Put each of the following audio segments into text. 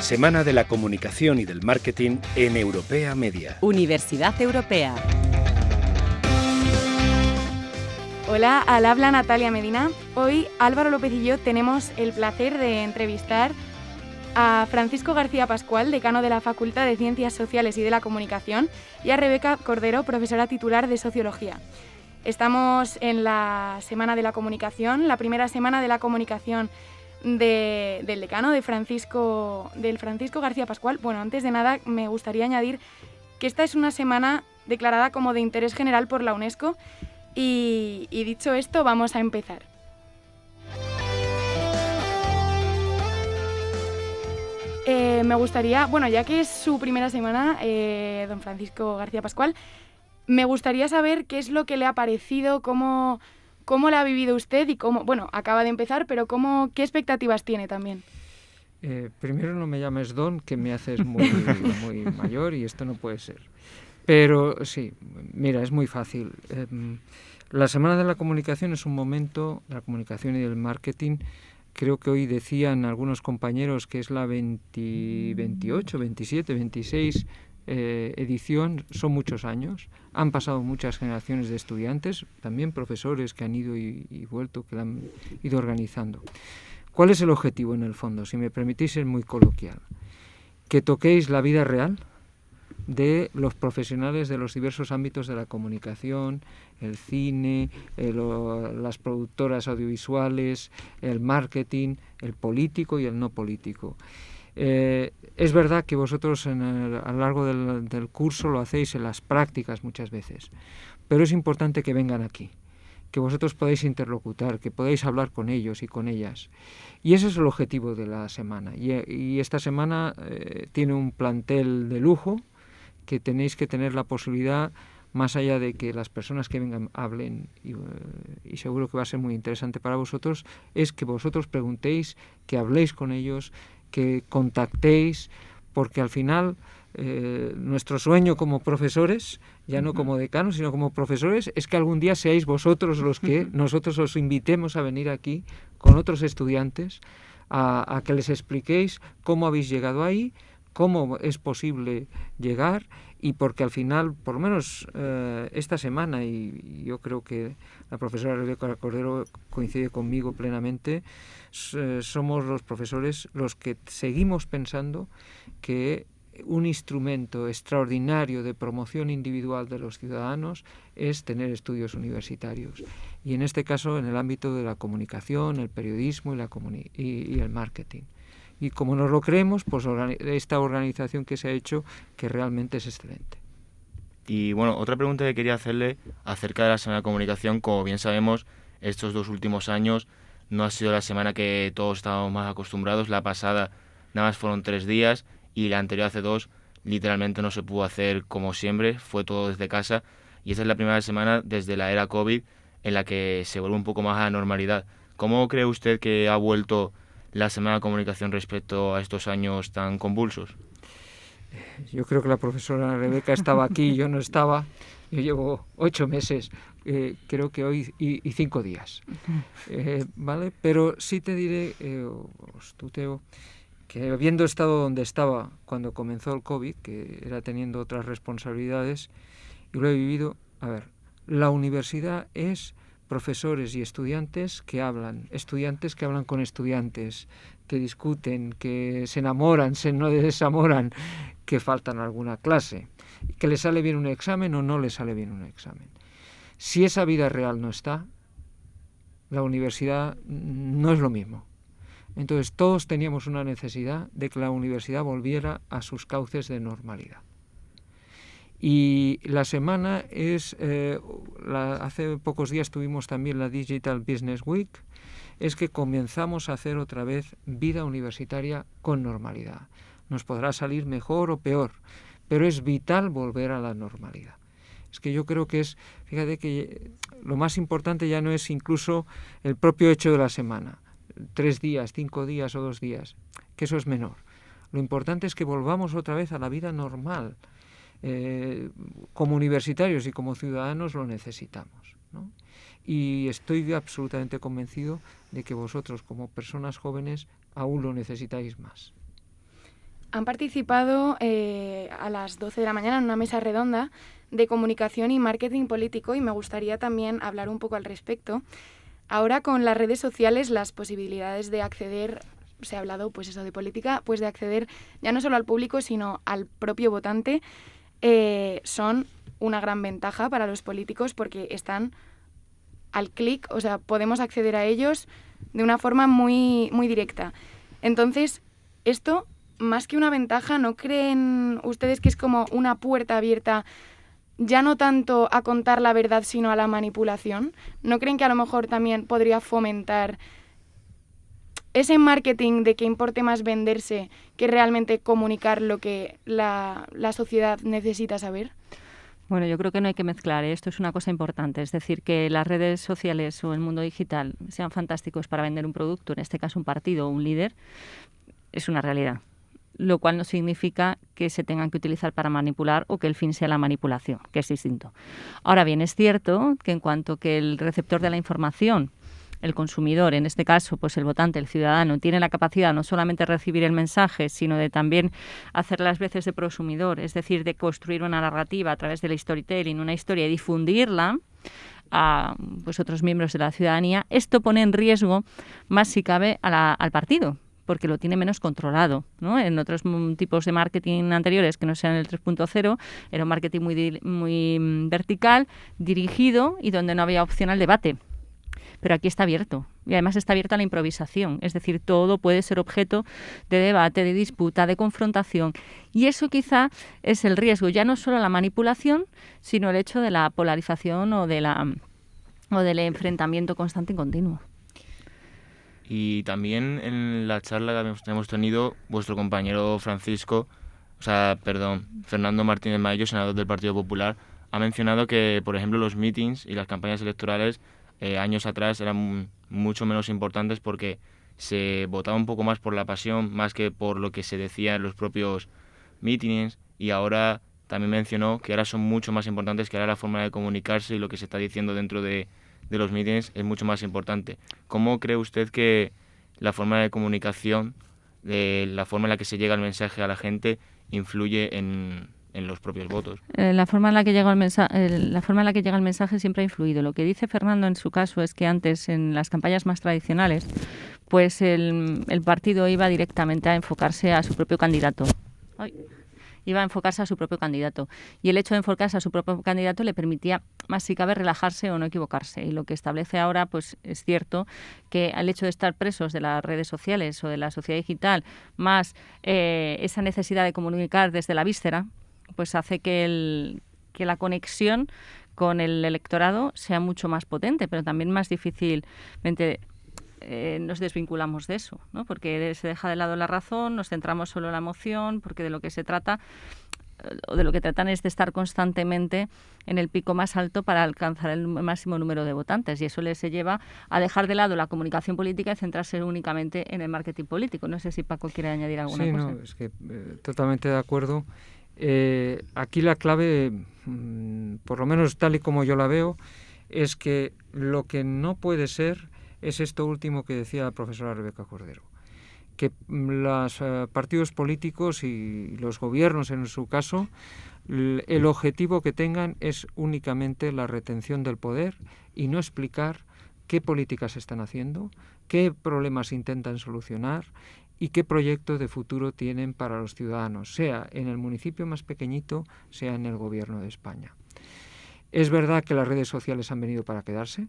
Semana de la Comunicación y del Marketing en Europea Media. Universidad Europea. Hola, al habla Natalia Medina. Hoy Álvaro López y yo tenemos el placer de entrevistar a Francisco García Pascual, decano de la Facultad de Ciencias Sociales y de la Comunicación, y a Rebeca Cordero, profesora titular de Sociología. Estamos en la Semana de la Comunicación, la primera semana de la comunicación del decano, del Francisco García Pascual. Bueno, antes de nada me gustaría añadir que esta es una semana declarada como de interés general por la UNESCO y dicho esto, vamos a empezar. Me gustaría, bueno, ya que es su primera semana, don Francisco García Pascual, me gustaría saber qué es lo que le ha parecido, cómo la ha vivido usted y cómo, bueno, acaba de empezar, pero qué expectativas tiene también. Primero no me llames don, que me haces muy mayor y esto no puede ser. Pero sí, mira, es muy fácil. La Semana de la Comunicación es un momento, la comunicación y del marketing. Creo que hoy decían algunos compañeros que es la 28, 27, 26 edición, son muchos años, han pasado muchas generaciones de estudiantes, también profesores que han ido y vuelto, que la han ido organizando. ¿Cuál es el objetivo en el fondo? Si me permitís ser muy coloquial, que toquéis la vida real de los profesionales de los diversos ámbitos de la comunicación, el cine, las productoras audiovisuales, el marketing, el político y el no político. Es verdad que vosotros a lo largo del curso lo hacéis en las prácticas muchas veces, pero es importante que vengan aquí, que vosotros podáis interlocutar, que podáis hablar con ellos y con ellas. Y ese es el objetivo de la semana. Y esta semana tiene un plantel de lujo, que tenéis que tener la posibilidad, más allá de que las personas que vengan hablen, y seguro que va a ser muy interesante para vosotros, es que vosotros preguntéis, que habléis con ellos, que contactéis, porque al final nuestro sueño como profesores, ya no como decanos, sino como profesores, es que algún día seáis vosotros los que nosotros os invitemos a venir aquí con otros estudiantes, a que les expliquéis cómo habéis llegado ahí, cómo es posible llegar, y porque al final, por lo menos esta semana, y yo creo que la profesora Rebeca Cordero coincide conmigo plenamente, somos los profesores los que seguimos pensando que un instrumento extraordinario de promoción individual de los ciudadanos es tener estudios universitarios. Y en este caso, en el ámbito de la comunicación, el periodismo y el marketing. Y como nos lo creemos, pues esta organización que se ha hecho, que realmente es excelente. Y bueno, otra pregunta que quería hacerle acerca de la Semana de Comunicación. Como bien sabemos, estos 2 últimos años no ha sido la semana que todos estábamos más acostumbrados. La pasada nada más fueron 3 días y la anterior hace 2 literalmente no se pudo hacer como siempre, fue todo desde casa. Y esta es la primera semana desde la era COVID en la que se vuelve un poco más a la normalidad. ¿Cómo cree usted que ha vuelto la Semana de Comunicación respecto a estos años tan convulsos? Yo creo que la profesora Rebeca estaba aquí, yo no estaba. Yo llevo 8 meses, creo que hoy, y 5 días. ¿Vale? Pero sí te diré, os tuteo, que habiendo estado donde estaba cuando comenzó el COVID, que era teniendo otras responsabilidades, y lo he vivido, la universidad es profesores y estudiantes que hablan con estudiantes, que discuten, que se enamoran, no desamoran, que faltan alguna clase, que les sale bien un examen o no les sale bien un examen. Si esa vida real no está, la universidad no es lo mismo. Entonces todos teníamos una necesidad de que la universidad volviera a sus cauces de normalidad. Y la semana es, hace pocos días tuvimos también la Digital Business Week, es que comenzamos a hacer otra vez vida universitaria con normalidad. Nos podrá salir mejor o peor, pero es vital volver a la normalidad. Es que yo creo que fíjate que lo más importante ya no es incluso el propio hecho de la semana, 3 días, 5 días o 2 días, que eso es menor. Lo importante es que volvamos otra vez a la vida normal. Como universitarios y como ciudadanos lo necesitamos, ¿no? Y estoy absolutamente convencido de que vosotros como personas jóvenes aún lo necesitáis más. han participado a las 12 de la mañana en una mesa redonda de comunicación y marketing político y me gustaría también hablar un poco al respecto. Ahora con las redes sociales las posibilidades de acceder, se ha hablado pues eso de política, pues de acceder ya no solo al público sino al propio votante, son una gran ventaja para los políticos porque están al clic, o sea, podemos acceder a ellos de una forma muy, muy directa. Entonces, esto, más que una ventaja, ¿no creen ustedes que es como una puerta abierta ya no tanto a contar la verdad, sino a la manipulación? ¿No creen que a lo mejor también podría fomentar ese marketing de que importe más venderse que realmente comunicar lo que la sociedad necesita saber? Bueno, yo creo que no hay que mezclar, ¿eh? Esto es una cosa importante, es decir, que las redes sociales o el mundo digital sean fantásticos para vender un producto, en este caso un partido o un líder, es una realidad, lo cual no significa que se tengan que utilizar para manipular o que el fin sea la manipulación, que es distinto. Ahora bien, es cierto que en cuanto que el receptor de la información, el consumidor, en este caso pues el votante, el ciudadano, tiene la capacidad no solamente de recibir el mensaje, sino de también hacer las veces de prosumidor, es decir, de construir una narrativa a través del storytelling, una historia y difundirla a pues, otros miembros de la ciudadanía, esto pone en riesgo, más si cabe, al partido, porque lo tiene menos controlado, ¿no? En otros tipos de marketing anteriores que no sean el 3.0, era un marketing muy vertical, dirigido y donde no había opción al debate. Pero aquí está abierto, y además está abierta la improvisación, es decir, todo puede ser objeto de debate, de disputa, de confrontación, y eso quizá es el riesgo, ya no solo la manipulación, sino el hecho de la polarización o del enfrentamiento constante y continuo. Y también en la charla que hemos tenido, vuestro compañero Fernando Martínez Maillo, senador del Partido Popular, ha mencionado que, por ejemplo, los mítings y las campañas electorales años atrás eran mucho menos importantes porque se votaba un poco más por la pasión, más que por lo que se decía en los propios mítines, y ahora también mencionó que ahora son mucho más importantes, que ahora la forma de comunicarse y lo que se está diciendo dentro de los mítines es mucho más importante. ¿Cómo cree usted que la forma de comunicación, la forma en la que se llega el mensaje a la gente, influye en los propios votos? La forma en la que llega el mensaje siempre ha influido. Lo que dice Fernando en su caso es que antes, en las campañas más tradicionales, pues el partido iba directamente a enfocarse a su propio candidato. Y el hecho de enfocarse a su propio candidato le permitía, más si cabe, relajarse o no equivocarse. Y lo que establece ahora, pues es cierto que al hecho de estar presos de las redes sociales o de la sociedad digital, más esa necesidad de comunicar desde la víscera, pues hace que la conexión con el electorado sea mucho más potente, pero también más difícilmente nos desvinculamos de eso, ¿no? Porque se deja de lado la razón, nos centramos solo en la emoción, porque de lo que se trata, o de lo que tratan es de estar constantemente en el pico más alto para alcanzar el máximo número de votantes, y eso les lleva a dejar de lado la comunicación política y centrarse únicamente en el marketing político. No sé si Paco quiere añadir alguna cosa. Sí, no, es que totalmente de acuerdo. Aquí la clave, por lo menos tal y como yo la veo, es que lo que no puede ser es esto último que decía la profesora Rebeca Cordero, que los partidos políticos y los gobiernos, en su caso, el objetivo que tengan es únicamente la retención del poder y no explicar qué políticas están haciendo, qué problemas intentan solucionar y qué proyectos de futuro tienen para los ciudadanos, sea en el municipio más pequeñito, sea en el gobierno de España. Es verdad que las redes sociales han venido para quedarse.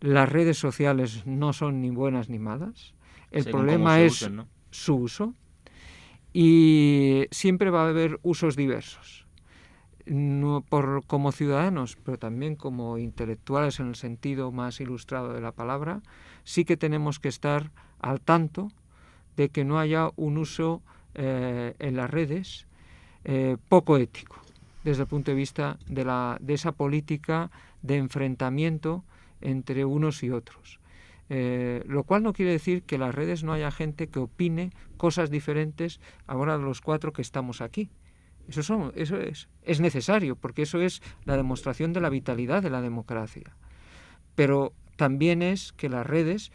Las redes sociales no son ni buenas ni malas. El problema es su uso, y siempre va a haber usos diversos. No como ciudadanos, pero también como intelectuales en el sentido más ilustrado de la palabra, sí que tenemos que estar al tanto de que no haya un uso en las redes poco ético, desde el punto de vista de esa política de enfrentamiento entre unos y otros. Lo cual no quiere decir que en las redes no haya gente que opine cosas diferentes ahora de los cuatro que estamos aquí. Eso es necesario, porque eso es la demostración de la vitalidad de la democracia. Pero también es que las redes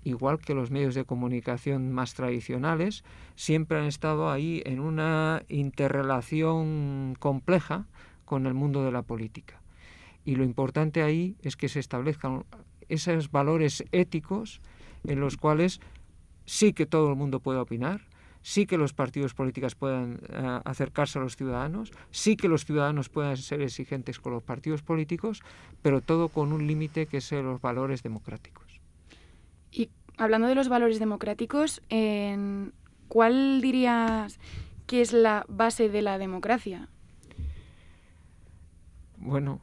igual que los medios de comunicación más tradicionales, siempre han estado ahí en una interrelación compleja con el mundo de la política. Y lo importante ahí es que se establezcan esos valores éticos en los cuales sí que todo el mundo pueda opinar, sí que los partidos políticos puedan acercarse a los ciudadanos, sí que los ciudadanos puedan ser exigentes con los partidos políticos, pero todo con un límite que es los valores democráticos. Y hablando de los valores democráticos, ¿cuál dirías que es la base de la democracia? Bueno,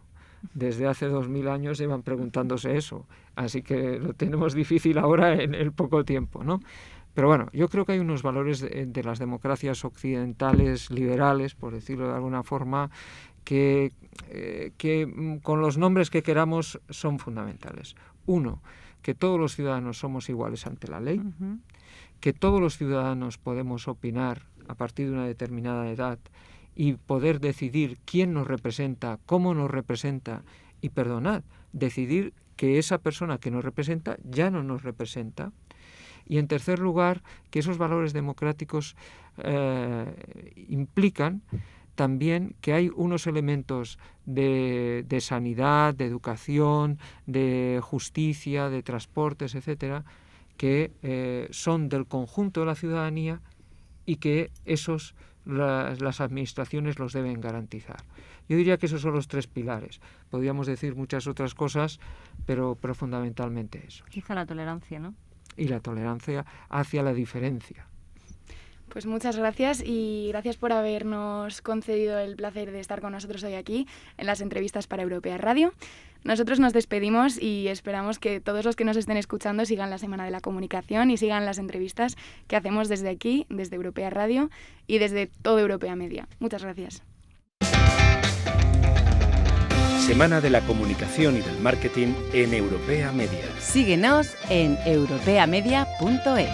desde hace 2000 años llevan preguntándose eso, así que lo tenemos difícil ahora en el poco tiempo, ¿no? Pero bueno, yo creo que hay unos valores de las democracias occidentales, liberales, por decirlo de alguna forma, que con los nombres que queramos son fundamentales. Uno, que todos los ciudadanos somos iguales ante la ley, que todos los ciudadanos podemos opinar a partir de una determinada edad y poder decidir quién nos representa, cómo nos representa y, perdonad, decidir que esa persona que nos representa ya no nos representa. Y en tercer lugar, que esos valores democráticos implican también que hay unos elementos de sanidad, de educación, de justicia, de transportes, etcétera, que son del conjunto de la ciudadanía y que las administraciones los deben garantizar. Yo diría que esos son los tres pilares. Podríamos decir muchas otras cosas, pero fundamentalmente eso. Quizá la tolerancia, ¿no? Y la tolerancia hacia la diferencia. Pues muchas gracias y gracias por habernos concedido el placer de estar con nosotros hoy aquí en las entrevistas para Europea Radio. Nosotros nos despedimos y esperamos que todos los que nos estén escuchando sigan la Semana de la Comunicación y sigan las entrevistas que hacemos desde aquí, desde Europea Radio y desde todo Europea Media. Muchas gracias. Semana de la Comunicación y del Marketing en Europea Media. Síguenos en europeamedia.es.